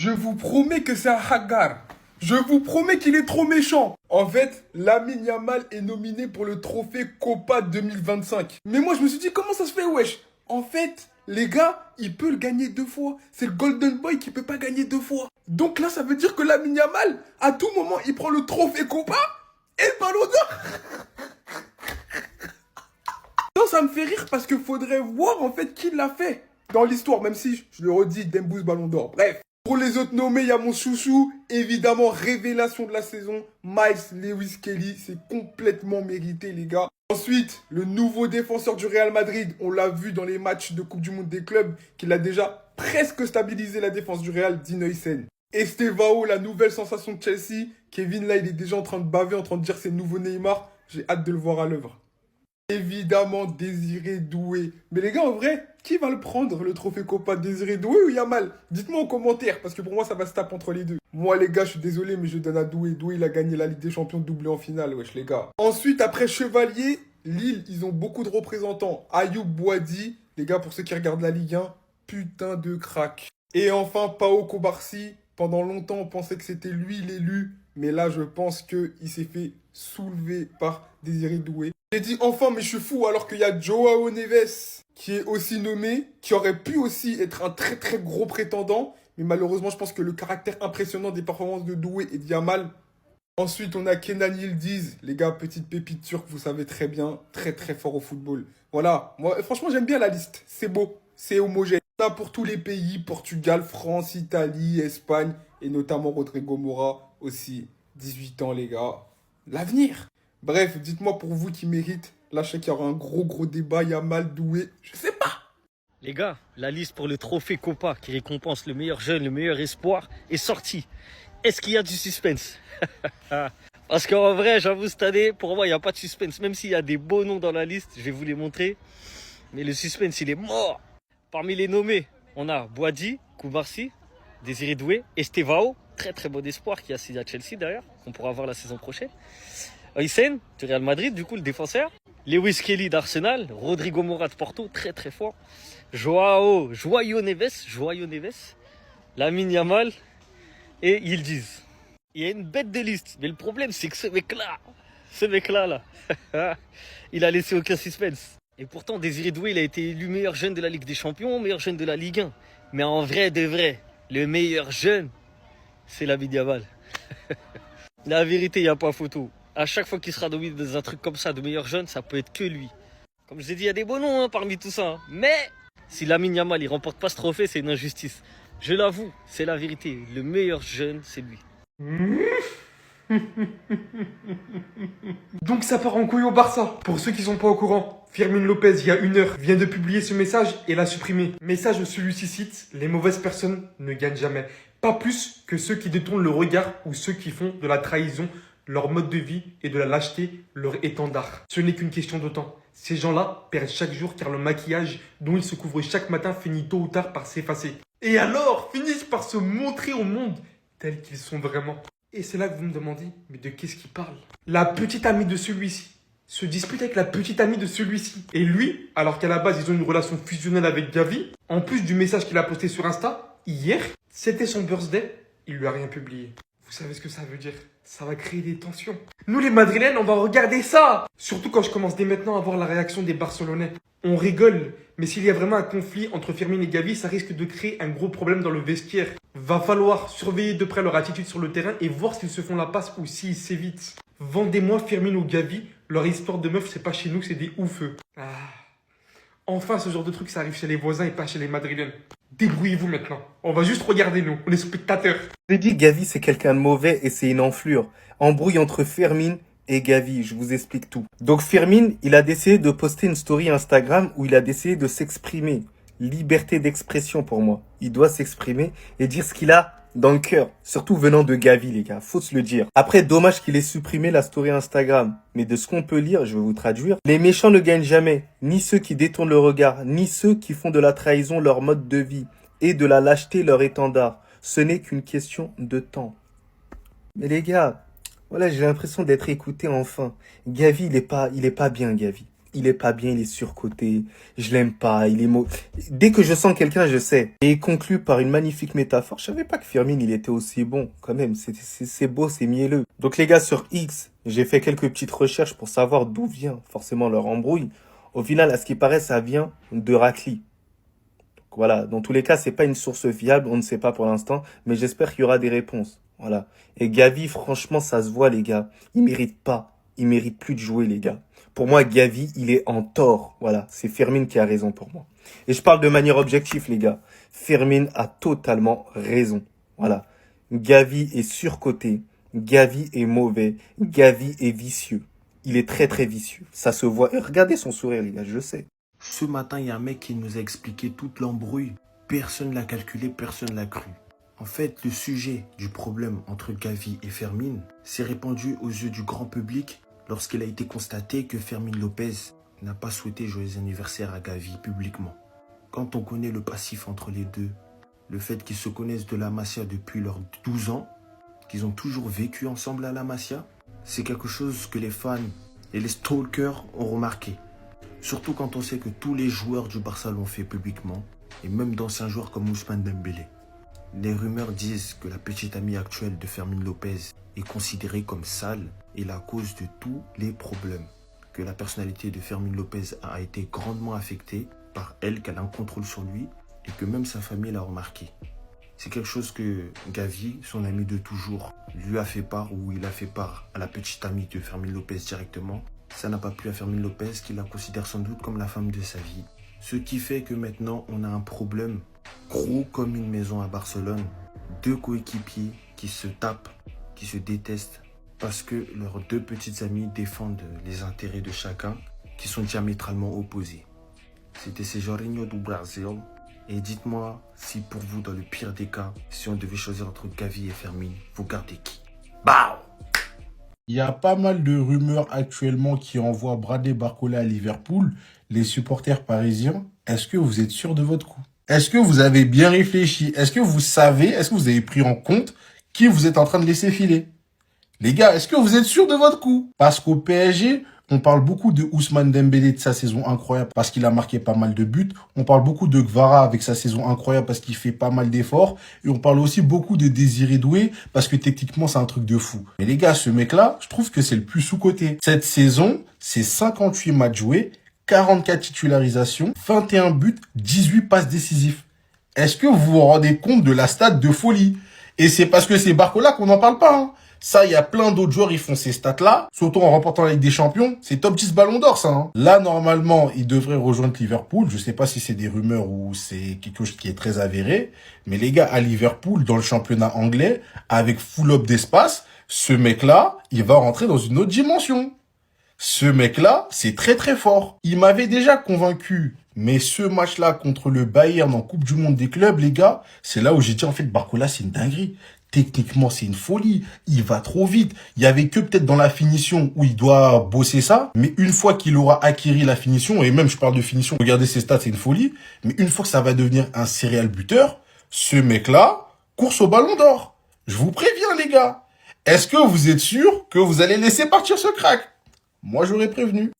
Je vous promets que c'est un hagar. Je vous promets qu'il est trop méchant. En fait, Lamine Yamal est nominé pour le trophée Copa 2025. Mais moi, je me suis dit, comment ça se fait, wesh? En fait, les gars, il peut le gagner 2 fois. C'est le Golden Boy qui peut pas gagner 2 fois. Donc là, ça veut dire que Lamine Yamal, à tout moment, il prend le trophée Copa et le Ballon d'Or. Non, ça me fait rire parce qu'il faudrait voir en fait qui l'a fait dans l'histoire, même si, je le redis, Dembouz Ballon d'Or. Bref. Pour les autres nommés, il y a mon chouchou, évidemment, révélation de la saison, Miles Lewis Kelly, c'est complètement mérité, les gars. Ensuite, le nouveau défenseur du Real Madrid, on l'a vu dans les matchs de Coupe du Monde des clubs, qu'il a déjà presque stabilisé la défense du Real, Dean Huijsen. Estevao, la nouvelle sensation de Chelsea, Kevin là, il est déjà en train de baver, en train de dire c'est le nouveau Neymar, j'ai hâte de le voir à l'œuvre. Évidemment, Désiré Doué. Mais les gars, en vrai, qui va le prendre, le trophée Copa, Désiré Doué ou Yamal? Dites-moi en commentaire, parce que pour moi, ça va se taper entre les deux. Moi, les gars, je suis désolé, mais je donne à Doué. Doué, il a gagné la Ligue des Champions doublé en finale, wesh, les gars. Ensuite, après Chevalier, Lille, ils ont beaucoup de représentants. Ayoub Boadi, les gars, pour ceux qui regardent la Ligue 1, putain de crack. Et enfin, Pao Kobarsi. Pendant longtemps, on pensait que c'était lui l'élu, mais là, je pense qu'il s'est fait soulever par Désiré Doué. J'ai dit enfin, mais je suis fou, alors qu'il y a Joao Neves qui est aussi nommé, qui aurait pu aussi être un très très gros prétendant, mais malheureusement, je pense que le caractère impressionnant des performances de Doué et de Yamal. Ensuite, on a Kenan Yildiz, les gars, petite pépite turque, vous savez très bien, très très fort au football. Voilà, moi, franchement, j'aime bien la liste, c'est beau, c'est homogène. Ça pour tous les pays, Portugal, France, Italie, Espagne, et notamment Rodrigo Mora, aussi, 18 ans, les gars. L'avenir. Bref, dites-moi pour vous qui mérite. Là, je sais qu'il y aura un gros débat. Yamal, Doué, je sais pas. Les gars, la liste pour le trophée Copa qui récompense le meilleur jeune, le meilleur espoir est sortie. Est-ce qu'il y a du suspense? Parce qu'en vrai, j'avoue, cette année, pour moi, il n'y a pas de suspense. Même s'il y a des beaux noms dans la liste, je vais vous les montrer. Mais le suspense, il est mort. Parmi les nommés, on a Boadi, Koubarsi, Désiré Doué, Estevao, très très bon espoir qui a signé à Chelsea d'ailleurs, qu'on pourra voir la saison prochaine. Huijsen, du Real Madrid, du coup, le défenseur. Lewis Kelly d'Arsenal, Rodrigo Mora de Porto, très très fort. Joao Neves, Lamine Yamal et Yildiz. Il y a une bête de liste, mais le problème c'est que ce mec-là, là, il a laissé aucun suspense. Et pourtant, Désiré Doué, il a été élu meilleur jeune de la Ligue des Champions, meilleur jeune de la Ligue 1. Mais en vrai de vrai, le meilleur jeune, c'est Lamine Yamal. La vérité, il n'y a pas photo. À chaque fois qu'il sera nommé dans un truc comme ça de meilleur jeune, ça peut être que lui. Comme je l'ai dit, il y a des bons noms hein, parmi tout ça. Hein. Mais si Lamine Yamal il remporte pas ce trophée, c'est une injustice. Je l'avoue, c'est la vérité. Le meilleur jeune, c'est lui. Donc ça part en couille au Barça. Pour ceux qui sont pas au courant, Fermin Lopez, il y a 1 heure, vient de publier ce message et l'a supprimé. Message où celui-ci cite: les mauvaises personnes ne gagnent jamais. Pas plus que ceux qui détournent le regard ou ceux qui font de la trahison leur mode de vie et de la lâcheté leur étendard. Ce n'est qu'une question de temps. Ces gens-là perdent chaque jour car le maquillage dont ils se couvrent chaque matin finit tôt ou tard par s'effacer. Et alors finissent par se montrer au monde tels qu'ils sont vraiment. Et c'est là que vous me demandez, mais de qu'est-ce qu'il parle? La petite amie de celui-ci se dispute avec la petite amie de celui-ci. Et lui, alors qu'à la base ils ont une relation fusionnelle avec Gavi, en plus du message qu'il a posté sur Insta, hier, c'était son birthday, il lui a rien publié. Vous savez ce que ça veut dire? Ça va créer des tensions. Nous les Madrilènes, on va regarder ça. Surtout quand je commence dès maintenant à voir la réaction des Barcelonais. On rigole, mais s'il y a vraiment un conflit entre Fermin et Gavi, ça risque de créer un gros problème dans le vestiaire. Va falloir surveiller de près leur attitude sur le terrain et voir s'ils se font la passe ou s'ils s'évitent. Vendez-moi Fermin ou Gavi, leur histoire de meuf, c'est pas chez nous, c'est des oufeux. Ah. Enfin, ce genre de truc, ça arrive chez les voisins et pas chez les Madrilènes. Débrouillez-vous maintenant. On va juste regarder nous, on est spectateurs. Je vous ai dit, Gavi, c'est quelqu'un de mauvais et c'est une enflure. Embrouille entre Fermin et Gavi, je vous explique tout. Donc Fermin, il a décidé de poster une story Instagram où il a décidé de s'exprimer. Liberté d'expression pour moi. Il doit s'exprimer et dire ce qu'il a dans le cœur. Surtout venant de Gavi, les gars. Faut se le dire. Après, dommage qu'il ait supprimé la story Instagram. Mais de ce qu'on peut lire, je vais vous traduire. Les méchants ne gagnent jamais. Ni ceux qui détournent le regard, ni ceux qui font de la trahison leur mode de vie et de la lâcheté leur étendard. Ce n'est qu'une question de temps. Mais les gars, voilà, j'ai l'impression d'être écouté enfin. Gavi, il est pas bien, Gavi. il est pas bien, il est surcoté, je l'aime pas, il est Dès que je sens quelqu'un, je sais. Et conclu par une magnifique métaphore, je savais pas que Firmin, il était aussi bon, quand même, c'est beau, c'est mielleux. Donc les gars, sur X, j'ai fait quelques petites recherches pour savoir d'où vient forcément leur embrouille. Au final, à ce qui paraît, ça vient de Racli. Voilà, dans tous les cas, c'est pas une source fiable, on ne sait pas pour l'instant, mais j'espère qu'il y aura des réponses. Voilà. Et Gavi, franchement, ça se voit, les gars. Il mérite pas. Il mérite plus de jouer, les gars. Pour moi, Gavi, il est en tort. Voilà, c'est Firmin qui a raison pour moi. Et je parle de manière objective, les gars. Firmin a totalement raison. Voilà. Gavi est surcoté. Gavi est mauvais. Gavi est vicieux. Il est très très vicieux. Ça se voit. Et regardez son sourire, les gars, je sais. Ce matin, il y a un mec qui nous a expliqué toute l'embrouille. Personne ne l'a calculé, personne ne l'a cru. En fait, le sujet du problème entre Gavi et Fermin s'est répandu aux yeux du grand public lorsqu'il a été constaté que Fermin Lopez n'a pas souhaité joyeux anniversaire à Gavi publiquement. Quand on connaît le passif entre les deux, le fait qu'ils se connaissent de la Masia depuis leurs 12 ans, qu'ils ont toujours vécu ensemble à la Masia, c'est quelque chose que les fans et les stalkers ont remarqué. Surtout quand on sait que tous les joueurs du Barça l'ont fait publiquement, et même d'anciens joueurs comme Ousmane Dembélé. Les rumeurs disent que la petite amie actuelle de Fermin Lopez est considérée comme sale et la cause de tous les problèmes. Que la personnalité de Fermin Lopez a été grandement affectée par elle, qu'elle a un contrôle sur lui et que même sa famille l'a remarqué. C'est quelque chose que Gavi, son ami de toujours, lui a fait part ou il a fait part à la petite amie de Fermin Lopez directement. Ça n'a pas plu à Fermin Lopez qui la considère sans doute comme la femme de sa vie. Ce qui fait que maintenant on a un problème gros comme une maison à Barcelone. Deux coéquipiers qui se tapent, qui se détestent parce que leurs deux petites amies défendent les intérêts de chacun qui sont diamétralement opposés. C'était Jorginho du Brasil. Et dites-moi si pour vous, dans le pire des cas, si on devait choisir entre Gavi et Fermin, vous gardez qui? Bao! Il y a pas mal de rumeurs actuellement qui envoient Bradley Barcola à Liverpool. Les supporters parisiens, est-ce que vous êtes sûr de votre coup? Est-ce que vous avez bien réfléchi? Est-ce que vous savez, est-ce que vous avez pris en compte qui vous êtes en train de laisser filer? Les gars, est-ce que vous êtes sûr de votre coup? Parce qu'au PSG, on parle beaucoup de Ousmane Dembélé de sa saison incroyable parce qu'il a marqué pas mal de buts. On parle beaucoup de Gvara avec sa saison incroyable parce qu'il fait pas mal d'efforts. Et on parle aussi beaucoup de Désiré Doué parce que techniquement, c'est un truc de fou. Mais les gars, ce mec-là, je trouve que c'est le plus sous-coté. Cette saison, c'est 58 matchs joués, 44 titularisations, 21 buts, 18 passes décisives. Est-ce que vous vous rendez compte de la stat de folie? Et c'est parce que c'est Barcola qu'on n'en parle pas, hein. Ça, il y a plein d'autres joueurs, ils font ces stats-là, surtout en remportant la Ligue des Champions. C'est top 10 ballons d'or, ça, hein. Là, normalement, il devrait rejoindre Liverpool. Je sais pas si c'est des rumeurs ou c'est quelque chose qui est très avéré. Mais les gars, à Liverpool, dans le championnat anglais, avec full up d'espace, ce mec-là, il va rentrer dans une autre dimension. Ce mec-là, c'est très très fort. Il m'avait déjà convaincu. Mais ce match-là contre le Bayern en Coupe du Monde des clubs, les gars, c'est là où j'ai dit, en fait, Barcola, c'est une dinguerie. Techniquement, c'est une folie. Il va trop vite. Il y avait que peut-être dans la finition où il doit bosser ça. Mais une fois qu'il aura acquis la finition, et même je parle de finition, regardez ses stats, c'est une folie. Mais une fois que ça va devenir un serial buteur, ce mec-là, course au ballon d'or. Je vous préviens, les gars. Est-ce que vous êtes sûr que vous allez laisser partir ce crack? Moi, j'aurais prévenu.